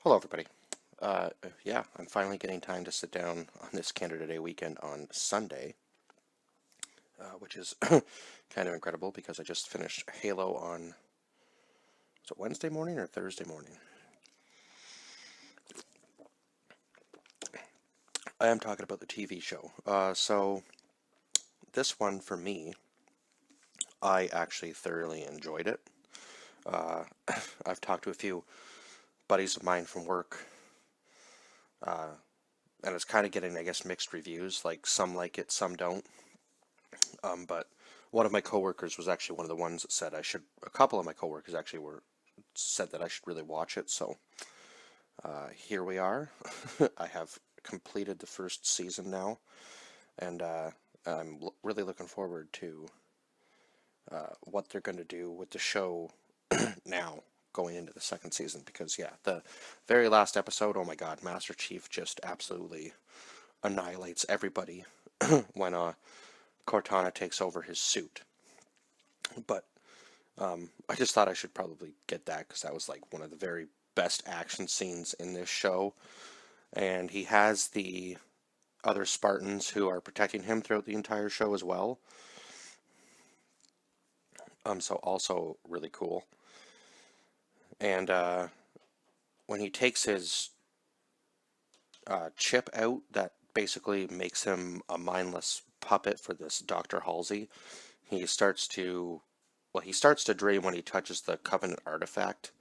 Hello, everybody. Yeah, I'm finally getting time to sit down on this Canada Day weekend on Sunday, which is kind of incredible because I just finished Halo on, was it Wednesday morning or Thursday morning? I am talking about the TV show. So this one for me, I actually thoroughly enjoyed it. Uh, I've talked to a few buddies of mine from work, uh, and it's kind of getting, I guess, mixed reviews. Some like it, some don't. But one of my coworkers was actually one of the ones that said I should. A couple of my coworkers actually were said that I should really watch it. So here we are. I have completed the first season now, and I'm really looking forward to what they're going to do with the show now going into the second season. Because yeah, the very last episode, oh my God, Master Chief just absolutely annihilates everybody when Cortana takes over his suit. But I just thought I should probably get that because that was like one of the very best action scenes in this show. And he has the other Spartans who are protecting him throughout the entire show as well. So also really cool. And when he takes his chip out, that basically makes him a mindless puppet for this Dr. Halsey. He starts to, he starts to dream when he touches the Covenant artifact,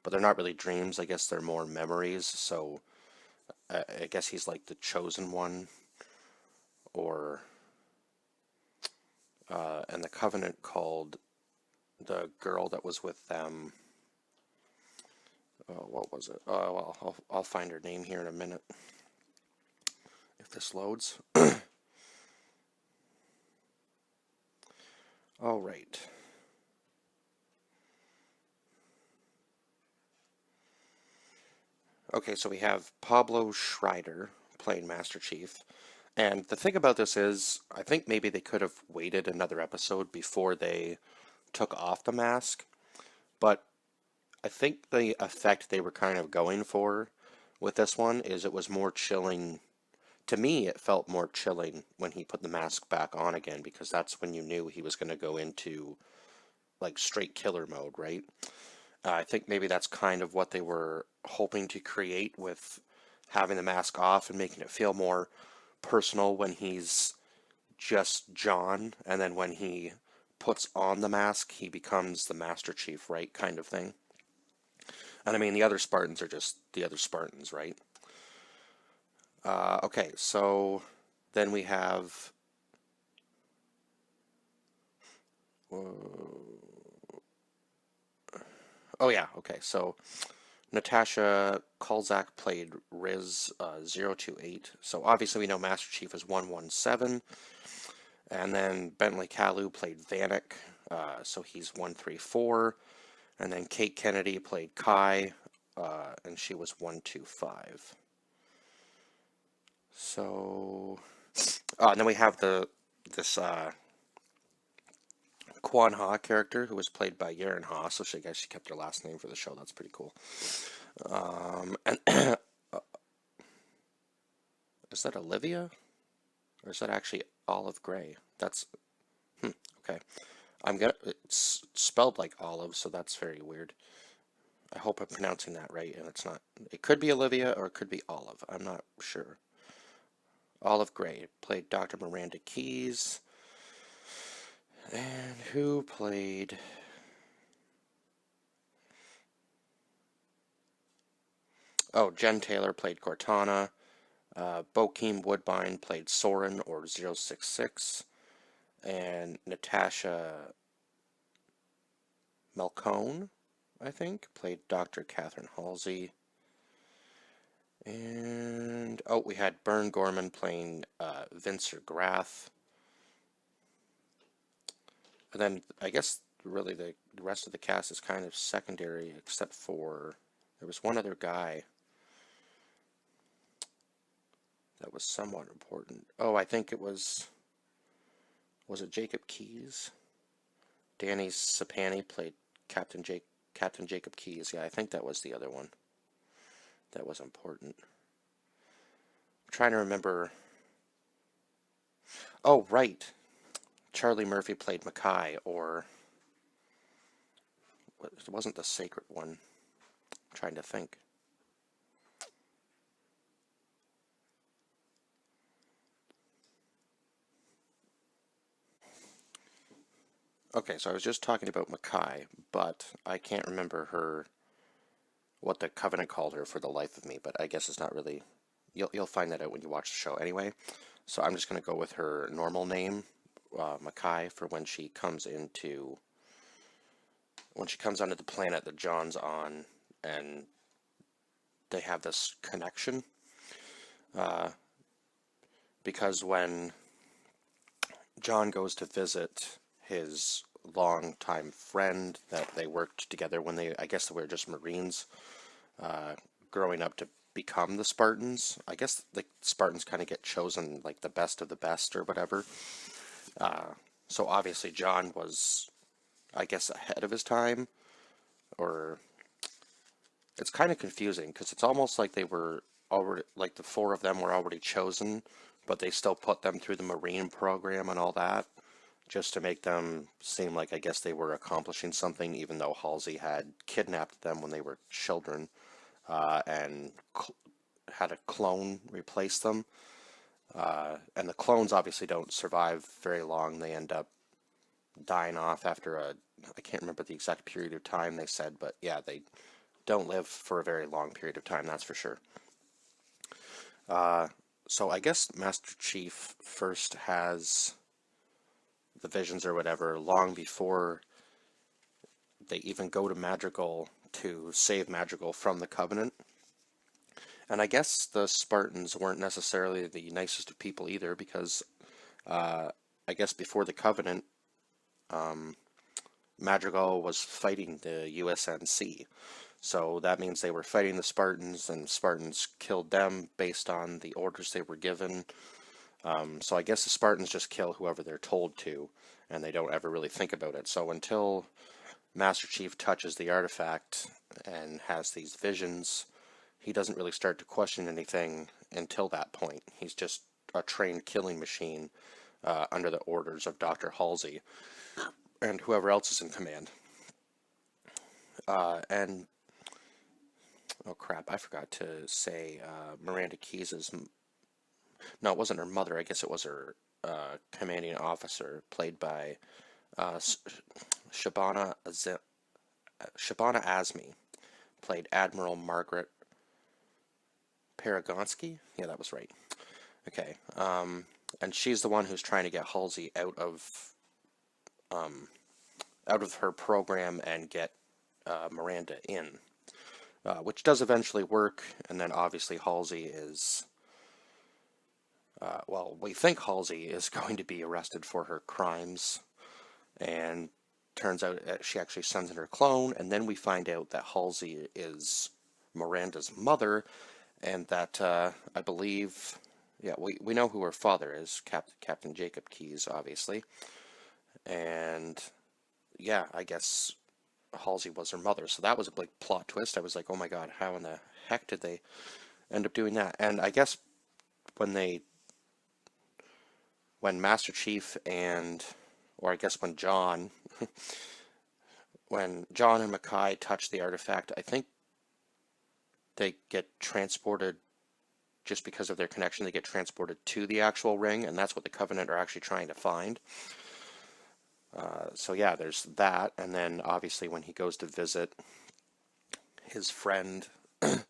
but they're not really dreams. I guess they're more memories. So I guess he's like the chosen one, or and the Covenant called the girl that was with them. What was it? Well, I'll find her name here in a minute if this loads. All right. Okay, so we have Pablo Schreider playing Master Chief. And the thing about this is, I think maybe they could have waited another episode before they took off the mask. But I think the effect they were kind of going for with this one is it was more chilling. To me, it felt more chilling when he put the mask back on again because that's when you knew he was going to go into like straight killer mode, right? I think maybe that's kind of what they were hoping to create with having the mask off and making it feel more personal when he's just John, and then when he puts on the mask, he becomes the Master Chief, right? Kind of thing. And I mean, the other Spartans are just the other Spartans, right? Okay, so then we have. Oh, yeah, okay, so Natasha Kolzak played Riz 028. So obviously we know Master Chief is 117. And then Bentley Kalu played Vanek, so he's 134. And then Kate Kennedy played Kai, and she was 125. So, and then we have this Quan Ha character who was played by Yaren Ha. So I guess she kept her last name for the show. That's pretty cool. And is that Olivia, or is that actually Olive Gray? That's okay. It's spelled like olive, so that's very weird. I hope I'm pronouncing that right, and it's not. It could be Olivia or it could be Olive. I'm not sure. Olive Gray played Dr. Miranda Keyes. And who played... Oh, Jen Taylor played Cortana. Bokeem Woodbine played Soren, or 066. And Natasha Malcone, I think, played Dr. Catherine Halsey. And, oh, we had Bern Gorman playing Vincent Grath. And then I guess really the rest of the cast is kind of secondary, except for there was one other guy that was somewhat important. Oh, I think it was it Jacob Keyes? Danny Sapani played Captain Jacob Keyes. Yeah, I think that was the other one. that was important. I'm trying to remember. Oh, right. Charlie Murphy played Mackay, or it wasn't the Sacred One. I'm trying to think. Okay, so I was just talking about Mackay, but I can't remember what the Covenant called her for the life of me, but I guess it's not really. You'll find that out when you watch the show anyway. So I'm just going to go with her normal name, Mackay, for when she comes onto the planet that John's on, and they have this connection. Because when John goes to visit his longtime friend that they worked together when I guess they were just Marines, growing up to become the Spartans. I guess the Spartans kind of get chosen like the best of the best or whatever. So obviously John was, I guess, ahead of his time, or it's kind of confusing because it's almost like they were already, like the four of them were already chosen, but they still put them through the Marine program and all that, just to make them seem like, I guess, they were accomplishing something, even though Halsey had kidnapped them when they were children, and had a clone replace them. And the clones obviously don't survive very long. They end up dying off after I can't remember the exact period of time they said, but yeah, they don't live for a very long period of time, that's for sure. So I guess Master Chief first has the visions or whatever long before they even go to Madrigal to save Madrigal from the Covenant. And I guess the Spartans weren't necessarily the nicest of people either, because I guess before the Covenant, Madrigal was fighting the USNC. So that means they were fighting the Spartans, and Spartans killed them based on the orders they were given. So I guess the Spartans just kill whoever they're told to, and they don't ever really think about it. So until Master Chief touches the artifact and has these visions, he doesn't really start to question anything until that point. He's just a trained killing machine under the orders of Dr. Halsey and whoever else is in command. And oh crap, I forgot to say Miranda Keyes' no, it wasn't her mother. I guess it was her commanding officer, played by Shabana Azmi, played Admiral Margaret Paragonsky. Yeah, that was right. Okay, and she's the one who's trying to get Halsey out of her program and get Miranda in, which does eventually work. And then obviously Halsey is. Well, we think Halsey is going to be arrested for her crimes, and turns out she actually sends in her clone, and then we find out that Halsey is Miranda's mother, and that I believe, yeah, we know who her father is, Captain Jacob Keyes, obviously, and yeah, I guess Halsey was her mother, so that was a big plot twist. I was like, oh my god, how in the heck did they end up doing that? And I guess when Master Chief or I guess when John and Mackay touch the artifact, I think they get transported, just because of their connection, they get transported to the actual ring, and that's what the Covenant are actually trying to find. So yeah, there's that, and then obviously when he goes to visit his friend, and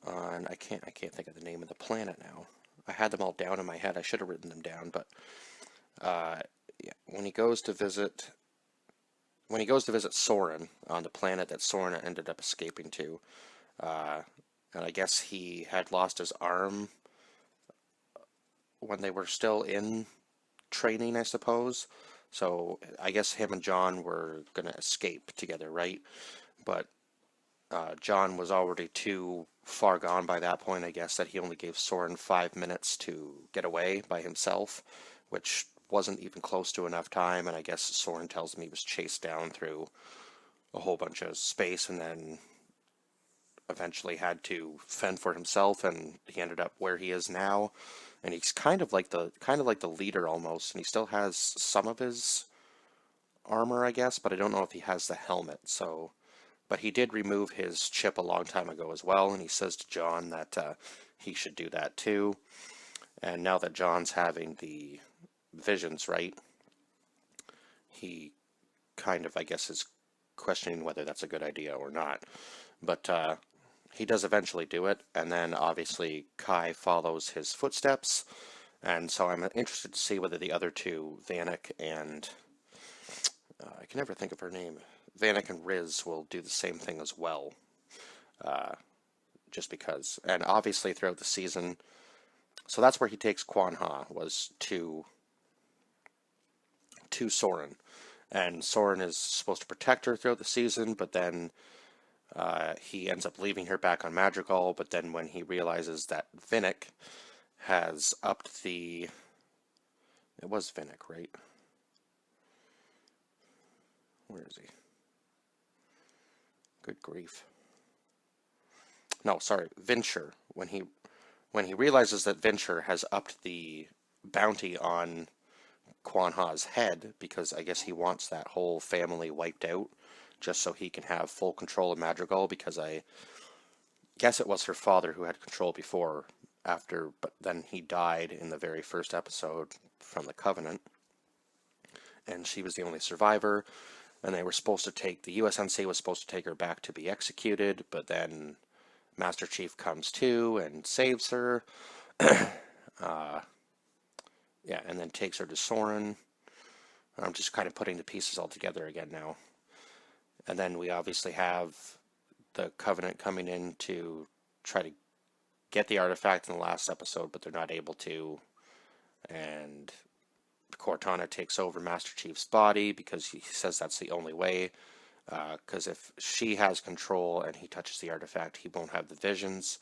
I can't think of the name of the planet now. I had them all down in my head. I should have written them down, but yeah, when he goes to visit Soren on the planet that Soren ended up escaping to, and I guess he had lost his arm when they were still in training, I suppose. So I guess him and John were going to escape together, right? But John was already too far gone by that point, I guess, that he only gave Soren 5 minutes to get away by himself, which wasn't even close to enough time. And I guess Soren tells me he was chased down through a whole bunch of space and then eventually had to fend for himself, and he ended up where he is now. And he's kind of like the leader almost, and he still has some of his armor, I guess, but I don't know if he has the helmet. So, but he did remove his chip a long time ago as well, and he says to John that he should do that too. And now that John's having the visions, right, he kind of, I guess, is questioning whether that's a good idea or not. But he does eventually do it, and then obviously Kai follows his footsteps, and so I'm interested to see whether the other two, Vanek and I can never think of her name, Vanek and Riz, will do the same thing as well, just because. And obviously throughout the season, so that's where he takes Quan Ha, was to Soren. And Soren is supposed to protect her throughout the season, but then he ends up leaving her back on Madrigal. But then when he realizes that Vanek has upped the... It was Vanek, right? Where is he? Good grief. No, sorry, Vinsher. When he realizes that Vinsher has upped the bounty on Quan Ha's head, because I guess he wants that whole family wiped out, just so he can have full control of Madrigal, because I guess it was her father who had control before, but then he died in the very first episode from the Covenant, and she was the only survivor, and they were supposed to take, the USNC was supposed to take her back to be executed, but then Master Chief comes to and saves her, yeah, and then takes her to Soren. I'm just kind of putting the pieces all together again now. And then we obviously have the Covenant coming in to try to get the artifact in the last episode, but they're not able to. And Cortana takes over Master Chief's body because he says that's the only way. Because if she has control and he touches the artifact, he won't have the visions.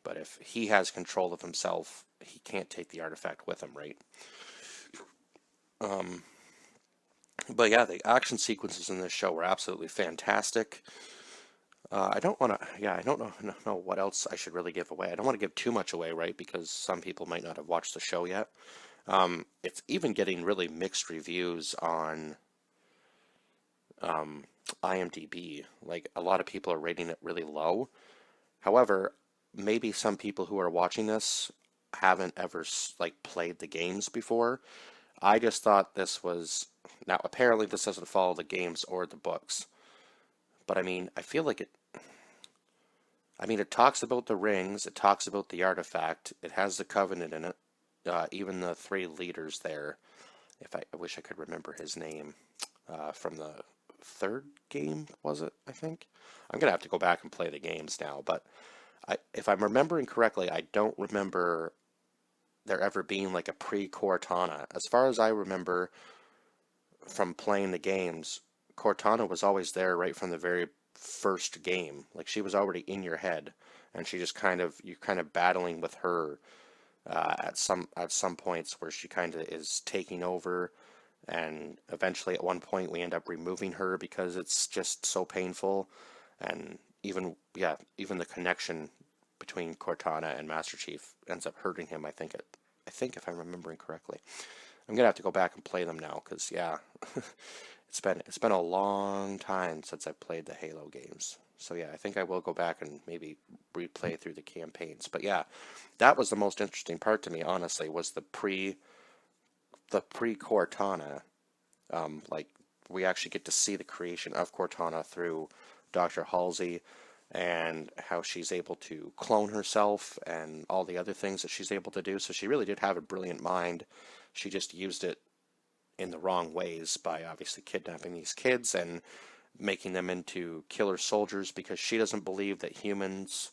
But if he has control of himself, he can't take the artifact with him, right? But yeah, the action sequences in this show were absolutely fantastic. I don't want to, yeah, I don't know what else I should really give away. I don't want to give too much away, right? Because some people might not have watched the show yet. It's even getting really mixed reviews on IMDb. Like, a lot of people are rating it really low. However, maybe some people who are watching this haven't ever like played the games before. I just thought this was, now apparently this doesn't follow the games or the books, but I mean, I feel like it talks about the rings, it talks about the artifact, it has the Covenant in it, even the three leaders there. If I wish I could remember his name from the third game, was it? I think I'm gonna have to go back and play the games now, but if I'm remembering correctly, I don't remember there ever being like a pre-Cortana. As far as I remember from playing the games, Cortana was always there right from the very first game. Like, she was already in your head, and she just you're kind of battling with her at some points where she kind of is taking over, and eventually at one point we end up removing her because it's just so painful. And even the connection between Cortana and Master Chief ends up hurting him, I think if I'm remembering correctly. I'm gonna have to go back and play them now, because yeah, it's been a long time since I played the Halo games. So yeah, I think I will go back and maybe replay through the campaigns. But yeah, that was the most interesting part to me, honestly, was the pre-Cortana. Like, we actually get to see the creation of Cortana through Dr. Halsey, and how she's able to clone herself and all the other things that she's able to do. So she really did have a brilliant mind. She just used it in the wrong ways by obviously kidnapping these kids and making them into killer soldiers, because she doesn't believe that humans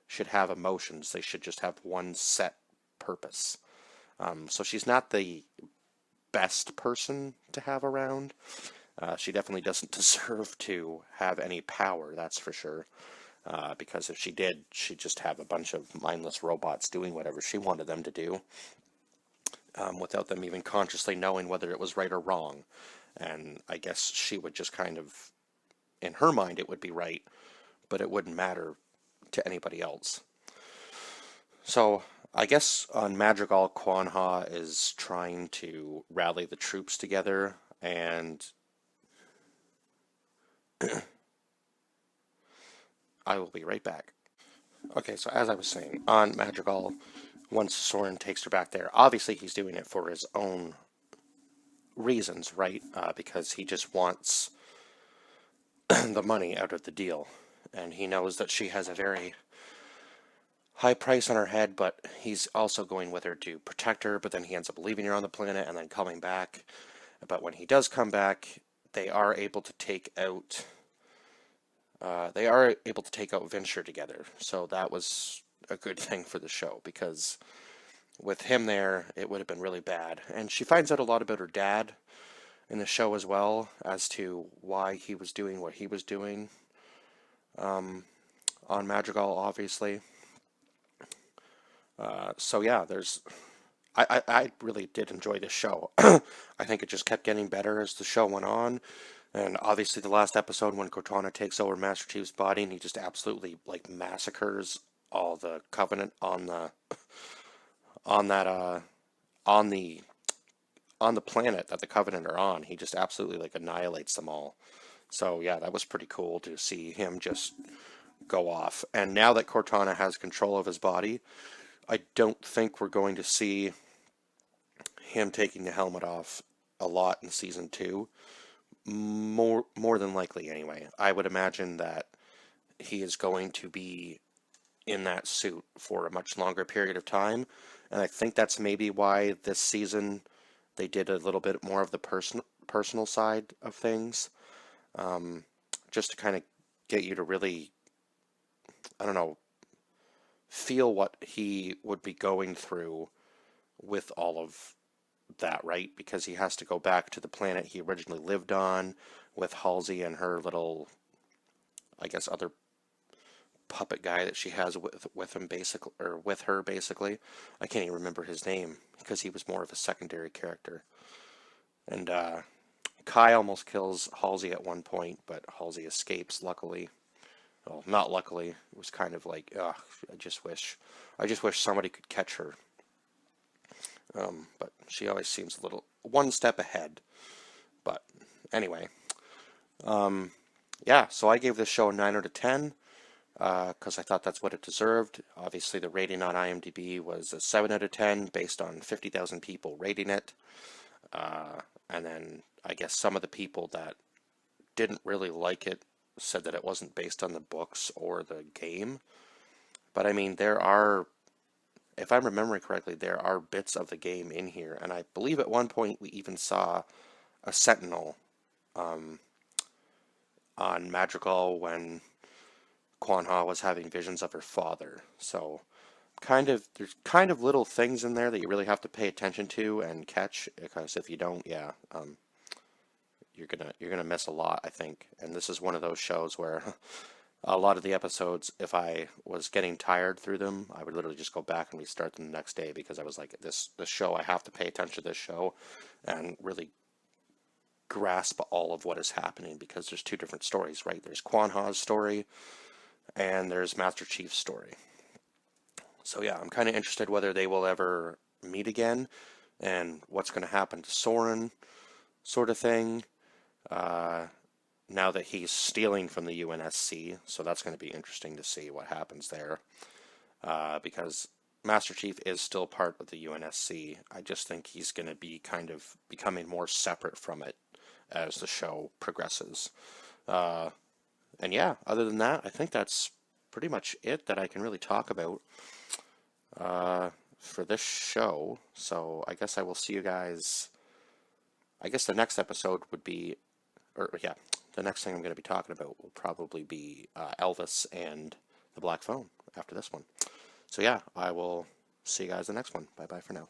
should have emotions. They should just have one set purpose. So she's not the best person to have around. She definitely doesn't deserve to have any power, that's for sure. Because if she did, she'd just have a bunch of mindless robots doing whatever she wanted them to do, without them even consciously knowing whether it was right or wrong. And I guess she would just kind of, in her mind, it would be right, but it wouldn't matter to anybody else. So I guess on Madrigal, Quan Ha is trying to rally the troops together, and I will be right back. Okay, so as I was saying, on Madrigal, once Soren takes her back there, obviously he's doing it for his own reasons, right? Because he just wants the money out of the deal. And he knows that she has a very high price on her head, but he's also going with her to protect her, but then he ends up leaving her on the planet and then coming back. But when he does come back, they are able to take out Venture together. So that was a good thing for the show, because with him there, it would have been really bad. And she finds out a lot about her dad in the show as well, as to why he was doing what he was doing on Madrigal, obviously. So yeah, I really did enjoy this show. I think it just kept getting better as the show went on. And obviously the last episode when Cortana takes over Master Chief's body and he just absolutely like massacres all the Covenant on the on the planet that the Covenant are on. He just absolutely like annihilates them all. So yeah, that was pretty cool to see him just go off. And now that Cortana has control of his body, I don't think we're going to see him taking the helmet off a lot in season 2. More than likely, anyway. I would imagine that he is going to be in that suit for a much longer period of time, and I think that's maybe why this season they did a little bit more of the personal side of things, just to kind of get you to really, I don't know, feel what he would be going through with all of that, right? Because he has to go back to the planet he originally lived on with Halsey and her little, I guess, other puppet guy that she has with him, basically, or with her, basically. I can't even remember his name because he was more of a secondary character. And Kai almost kills Halsey at one point, but Halsey escapes, luckily. Well, not luckily. It was kind of like, ugh, I just wish somebody could catch her. But she always seems a little one step ahead. But anyway, yeah. So I gave this show a 9 out of 10 because I thought that's what it deserved. Obviously, the rating on IMDb was a 7 out of 10 based on 50,000 people rating it. And then I guess some of the people that didn't really like it said that it wasn't based on the books or the game. But I mean, there are, if I'm remembering correctly, there are bits of the game in here. And I believe at one point we even saw a Sentinel on Madrigal when Quan Ha was having visions of her father. So there's kind of little things in there that you really have to pay attention to and catch, because if you don't, yeah, you're gonna miss a lot, I think. And this is one of those shows where a lot of the episodes, if I was getting tired through them, I would literally just go back and restart them the next day, because I was like, this show, I have to pay attention to this show and really grasp all of what is happening, because there's two different stories, right? There's Quan Ha's story and there's Master Chief's story. So yeah, I'm kind of interested whether they will ever meet again and what's going to happen to Soren, sort of thing. Now that he's stealing from the UNSC, so that's going to be interesting to see what happens there. Because Master Chief is still part of the UNSC. I just think he's going to be kind of becoming more separate from it as the show progresses. And yeah, other than that, I think that's pretty much it that I can really talk about for this show. So I guess I will see you guys. I guess the next episode would be, or yeah, the next thing I'm going to be talking about will probably be Elvis and the Black Phone after this one. So yeah, I will see you guys in the next one. Bye bye for now.